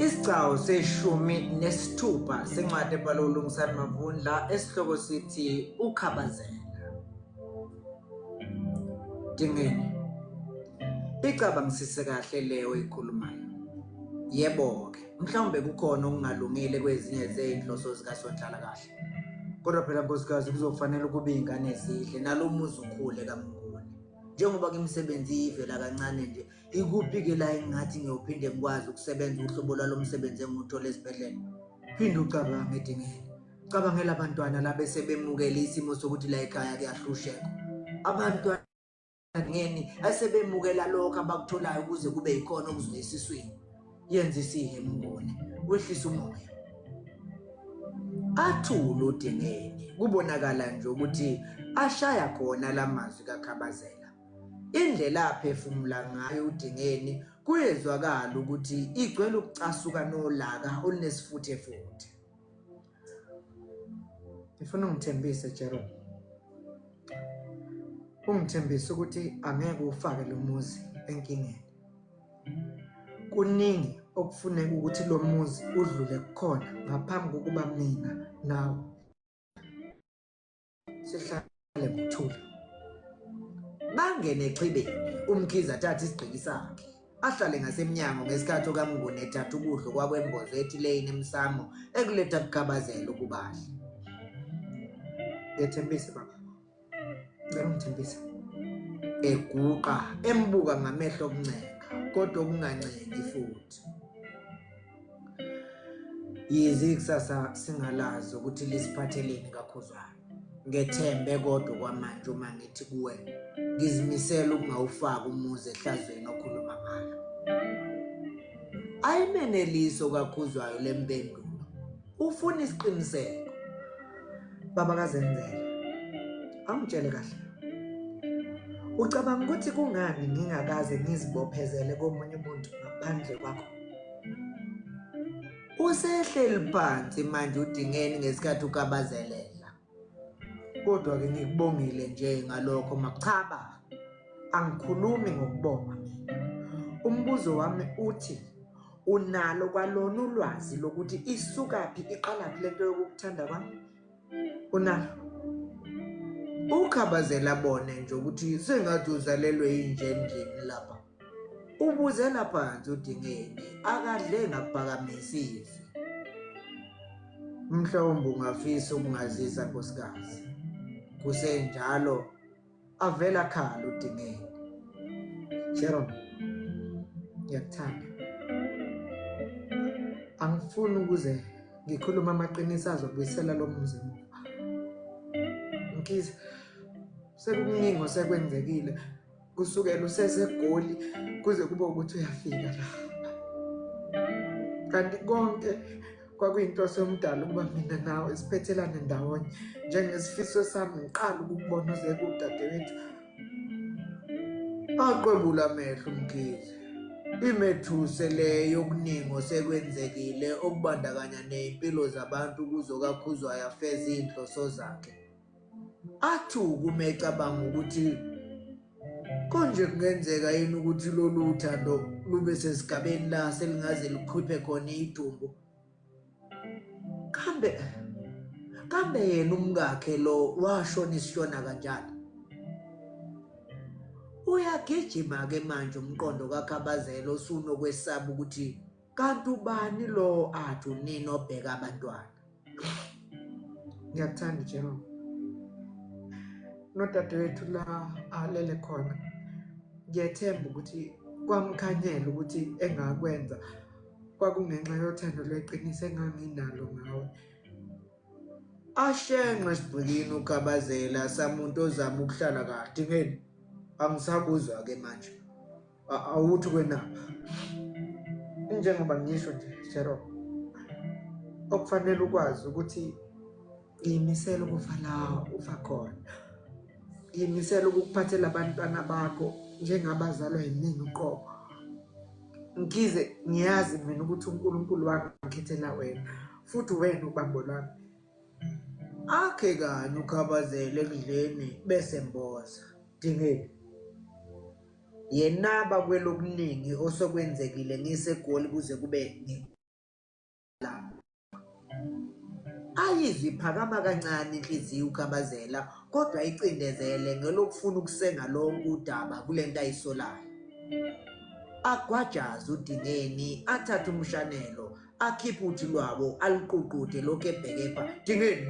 Isigcawu seshumi nesithupha sencwadi ebhalwe uLungisani Mavundla esihloko sithi ukhabazela. Dingeni, icabangisise kahle leyo ikhulumayo. Yebo-ke, mhlawumbe kukhona okungalungile kwezinye zezinhloso zikaSonhlala kahle. Kodwa phela nkosikazi kuzofanele ukuba izingane ezidle nalo muzi ukhule kaMnguni. Njengoba imisebenzi ivela kancane nje, ikuphi-ke la engathi ngiyophinde ngikwazi ukusebenza uhlobo lwalo msebenzi enguthola esibhedlela. Phinde ucabange Dingeni. Cabangela abantwana la bese bemukela isimo sokuthi la ekhaya kuyahlusheka. Abantwana Dingeni asebemukela lokho abakutholayo ukuze kube yikhona okuzoyisa esiswini. Yenza isihe Mnguni, wehlisa umoya. Athula uDingeni, kubonakala nje ukuthi ashaya khona lamazwi kaKhabazela. Indlela aphefumula ngayo uDingeni kuyezwakala ukuthi igcwele ukucasuka nolaka olunesifuthe-futhe. Ngifuna ungithembise Jerome. Ungithembise ukuthi angeke ufake lo muzi enkingeni. Kuningi okufuneka ukuthi lo muzi udlule kukhona ngaphambi kokuba mina nawe sihlale ngokuthula. Bangene echibeni, uMkhize athatha isigqiki sakhe ahlale ngasemnyango ngesikhathi okaMnguni ethatha ukudla kwakwembozo ethileyini emsamo ekuletha kuKhabazela ukubadla. Ngethembise baba. Ngithembise. Eguqa embuka ngamehlo okuncenga kodwa okungancengi futhi. Yize ikusasa singalazi ukuthi lisiphatheleni kakhuzwana. Ngethembe kodwa kwamanje uma ngithi kuwe ngizimisela ukungawufaka umuzi ehlazweni okhuluma ngalo. Ayimeneliso kakhuzwayo lempendulo. Ufuna isiqiniseko. Baba kaZenzele, angitshele kahle. Ucabanga ukuthi kungani ngingakaze ngizibophezele komunye umuntu ngaphandle kwakho? Usehleli phansi manje uDingeni ngesikhathi uKhabazelela. Kodwa-ke ngikubongile nje ngalokho makuchaba. Angikhulumi ngokubonga mina. Umbuzo wami uthi unalo kwalona ulwazi lokuthi isukaphi iqalaphi lento yokukuthanda kwami? Unalo? uKhabazela abone nje ukuthi sengathi uzalelwe injenjini lapha. Ubuzela phansi uDingeni akadle ngakuphakamisa izwi. Mhlawumbe ungafisa ukungazisa nkosikazi. Kusenjalo avela khala uDingeni. Jerome, ngiyakuthanda. Angifuni ukuze ngikhuluma amaqiniso azobuyisela lo muzi emuva. Mkhize, sekukuningi osekwenzekile kusukela useseGoli kuze kube ukuthi uyafika la. Kanti konke kwakuyinhloso yomdala ukuba mina nawe siphethelane ndawonye njengesifiso sami ngiqala ukukubona uze kudadewethu. Aqwebula amehlo Mkhize. Imethuse leyo okuningi osekwenzekile okubandakanya nezimpilo zabantu kuzo kakhuzwa yafeza inhloso zakhe. Athuka uma ecabanga ukuthi konje kungenzeka yini ukuthi lolu uthando lube sesigabeni la selingaze likhiphe khona idumbu. Kambe yena umkakhe lo washona isishona kanjani? Uyagijima-ke manje umqondo kaKhabazela osunokwesaba ukuthi kanti ubani lo athi unini obheka abantwana. Ngiyakuthanda Jerome. Nodadewethu la alele khona. Ngiyethemba ukuthi kwamkhanyela ukuthi engakwenza kwakungenxa yothando lweqiniso enganginalo ngawe. Ashenxe sibhekini uKhabazela samuntu ozama ukuhlala kahle. Dingeni, angisakuzwa-ke manje. Awuthi kwenaba. Njengoba ngisho nje Jerome, okufanele ukwazi ukuthi ngiyimisela ukufa la ufa khona. Ngiyimisela ukukuphathela abantwana bakho njengabazalwa yimini uqobo. Mkhize, ngiyazi mina ukuthi uNkulunkulu wangikhethela wena futhi wena ubambo lwami. Akhe kani uKhabazela ekudleni bese mboza. Dingeni, yenaba kwelokuningi osokwenzekile ngiseGoli kuze kube Ayiziphakama kancane inhliziyo uKhabazela kodwa ayicindezele ngelokufuna ukusenga lonke udaba kulento ayisolayo. Agwajaza uDingeni athatha umshanelo akhipha uthi lwabo aliququde lokho ebheke pha. Dingeni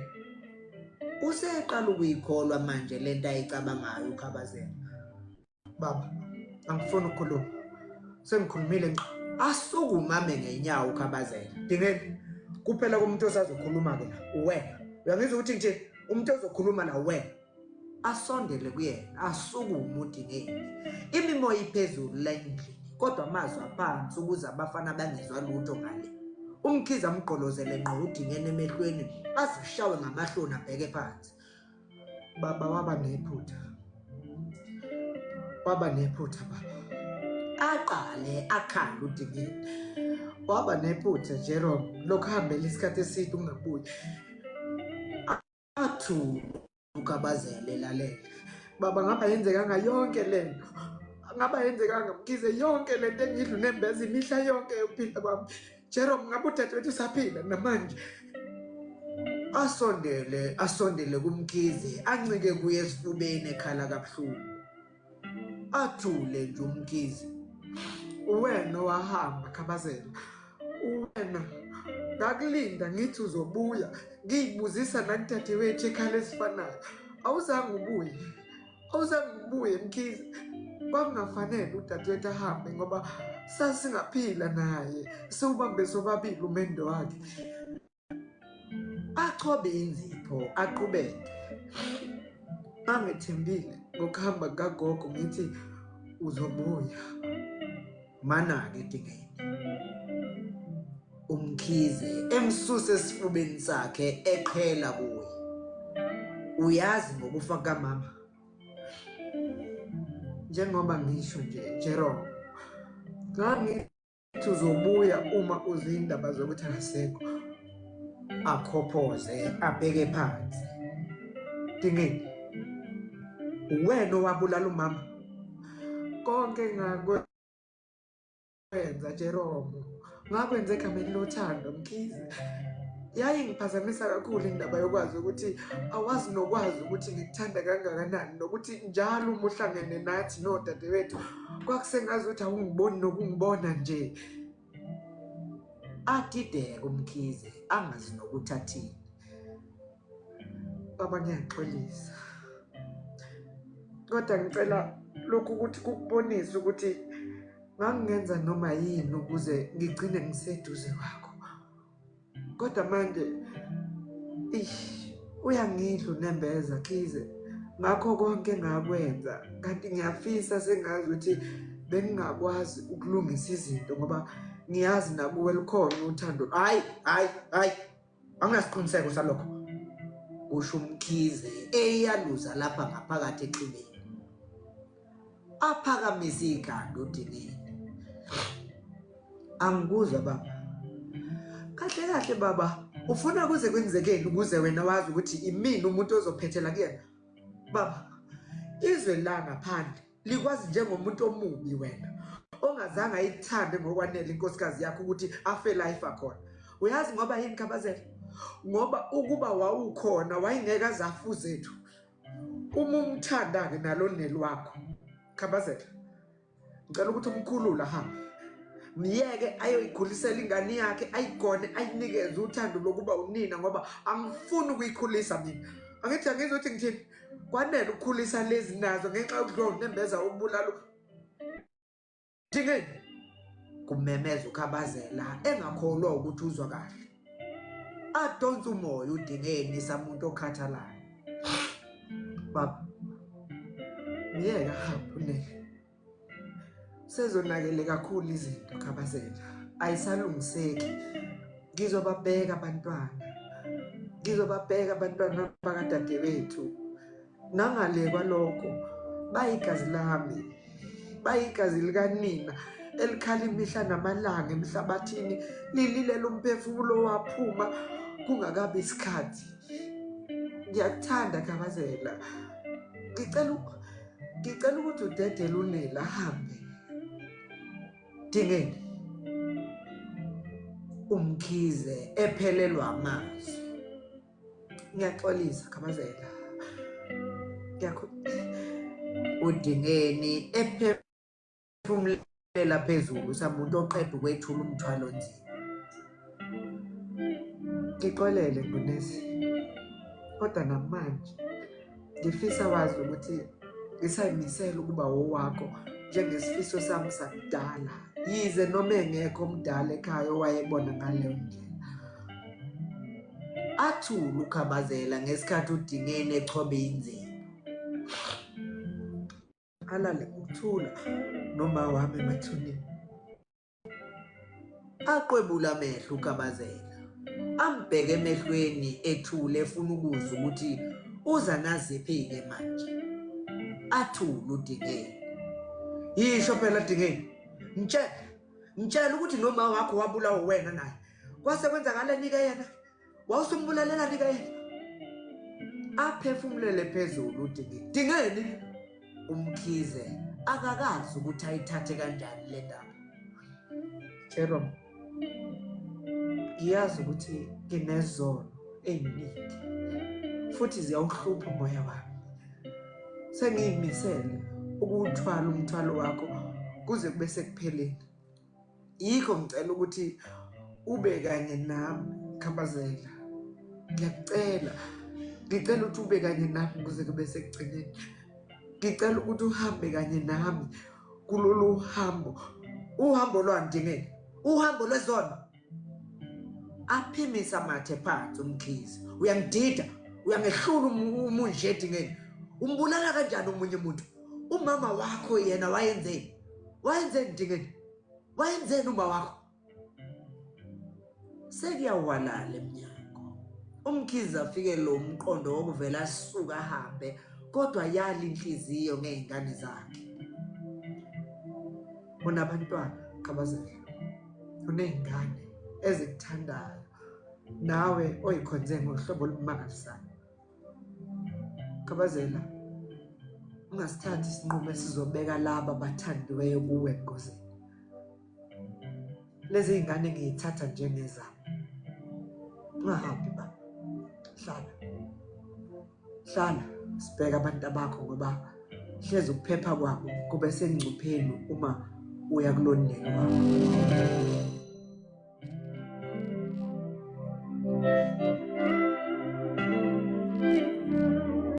useqala ukuyikholwa manje lento ayicabangayo uKhabazela. Baba, angifuni ukukhuluma. Sengikhulumile ngqa. Asukumame ngenyawo uKhabazela. Dingeni kuphela komuntu osazokhuluma ke la uwena. Uyangizwa ukuthi nje umuntu ozokhuluma la uwena. Asondele kuyena asukume uDingeni. Imimoya iphezulu la endlini kodwa amazwi aphansi ukuze abafana bangezwa lutho ngale. Umkhize amgqolozele ngqo uDingeni emehlweni azishawe ngamahloni abheke phansi. Baba waba nephutha. Waba nephutha baba. Aqale akhanda uDingeni. Waba nephutha Jerome lokuhambela isikhathi eside ungabuyi. Athu uKhabazela lalela. Baba ngaba yenzekanga yonke lento. Ngaba yenzekanga Mkhize yonke lento engidlule embeza imihla yonke yokuphila kwami. Jerome ngabe udadewethu usaphila namanje. Asondele kuMkhize ancike kuye esifubeni ekhala kabuhlungu. Athule nje uMkhize. Wena wahamba Khabazela. Wena ngakulinda ngithi uzobuya ngiyibuzisa nakudadewethu ekhala esifanayo. Awuzange ubuye Mkhize. Kwakungafanele udadewethu ahambe ngoba sasingaphila naye siwubambe sobabili umendo wakhe. Achobe inzipho aqhubeke. Angethembile ngokuhamba kagogo ngithi uzobuya. Mana-ke Dingeni. UMkhize emsusa esifubeni sakhe eqhela kuye. Uyazi ngokufa kamama. Njengoba ngisho nje Jerome. Ngangithi uzobuya uma uzindaba zokuthi akasekho. Akhophoze abheke phansi. Dingeni. Wena owabulala umama. Konke ngakwenza Jerome. Ngakwenza egameni lothando Mkhize. Yayingiphazamisa kakhulu indaba yokwazi ukuthi awazi nokwazi ukuthi ngikuthanda kangakanani nokuthi njalo uma uhlangene nathi nodadewethu kwakusengazi ukuthi awungiboni nokungibona nje. Adideke uMkhize angazi nokuthi athini. Baba ngiyaxolisa. Kodwa ngicela lokhu ukuthi kukubonise ukuthi ngangenza noma yini ukuze ngigcine ngiseduze kwakho. Kodwa manje uyangidla unembeza Khize ngakho konke ngakwenza kanti ngiyafisa sengazi ukuthi bengingakwazi ukulungisa izinto ngoba ngiyazi nakuwe likhona uthando. Hayi angasiqiniseko salokho. Usho uMkhize eyaluza lapha ngaphakathi exibeni. Aphakamisa ikhanda uDingeni. Angikuzwa baba. Kahle baba, ufuna kuze kwenzekeni ukuze wena wazi ukuthi imini umuntu ozophethela kuyena? Baba, izwe la ngaphandle likwazi njengomuntu omubi wena. Ongazange ayithande ngokwanele inkosikazi yakho ukuthi afe la ifa khona. Uyazi ngoba yini Khabazela? Ngoba ukuba wawukhona wayengeke azafu zethu. Uma umthanda ke naloneli wakho Khabazela. Ngicela ukuthi umkhulula hamba. Miyeke ayoyikhulisela ingane yakhe ayigone ayinikeze uthando lokuba unina ngoba angifuni ukuyikhulisa mina. Angithi angizwe ukuthi ngithini? Kwanele ukukhulisa lezi nazo ngenxa yokudlona nembeza ubulalo. Dingeni kumemeza uKhabazela engakholwa ukuthi uzwa kahle. Adonsa umoya uDingeni samuntu okhathalayo. Baba miyeke hamba unele. Sezonakele kakhulu izinto Khabazela. Ayisalungiseki. Ngizobabheka abantwana bakadadewethu. Nangale kwalokho bayigazi lami. Bayigazi likanina elikhala imihla namalanga emhlabathini lililela umphefumulo waphuma kungakabi isikhathi. Ngiyakuthanda Khabazela. Ngicela ukuthi udedele unela ahambe. Dingeni. uMkhize ephelelwa amazwi. Ngiyaxolisa Khabazela. Udingeni ephefumulela phezulu samuntu oqeda ukwethula umthwalo onzima. Ngixolele Ngunesi. Kodwa namanje ngifisa wazi ukuthi ngisayimisela ukuba owakho njengesifiso sami sakudala. Yize noma engekho omdala ekhaya owayebona ngaleyo ndlela. Athula uKhabazela ngesikhathi Udingeni echobe inzima. Alale ukuthula noma wami emathuneni. Aqwebula amehlo uKhabazela. Ambheke emehlweni ethule efuna ukuzwa ukuthi uza naziphi-ke manje. Athula Udingeni. Yisho phela Dingeni. Ngitshela ukuthi noma wakho wabulawa wena naye. Kwase kwenzakaleni ke yena? Wawusumbulalela ke yena? Aphefumulele phezulu Udingeni. Dingeni uMkhize akakazi ukuthi ayithathe kanjani le ndaba. Jerome, ngiyazi ukuthi nginezono eziningi futhi ziyawuhlupha umoya wami. Sengiyimisele ukuthwala umthwalo wakho kuze kube sekupheleni. Yikho ngicela ukuthi ube kanye nami Khabazela. Ngiyacela ukuthi ube kanye nami kuze kube sekugcineni. Ngicela ukuthi uhambe kanye nami kulolu hambo. Uhambo lwani Dingeni? Uhambo lwezono. Aphimisa amathe phansi uMkhize. Uyangidida, uyangehlula umunje Dingeni. Umbulala kanjani umunye umuntu? Umama wakho yena wayenzeni? Wayenzeni Dingeni? Wayenzeni uma wakho? Sekuyawalala eminyango. uMkhize afike lo mqondo wokuvela asuka ahambe kodwa yali inhliziyo ngezingane zakhe. Unabantwana Khabazela. Unezingane ezikuthandayo. Nawe oyikhonze ngohlobo olumangalisayo. Khabazela, ungasithathi isinqumo esizobeka laba abathandiweyo kuwe Nkosi. Lezi izingane ngiyithatha njengezami. Ungahambi baba. Hlala sibheka abantu bakho ngoba hleze ukuphepha kwabo kube sengcupheni uma uya kulonini wakho.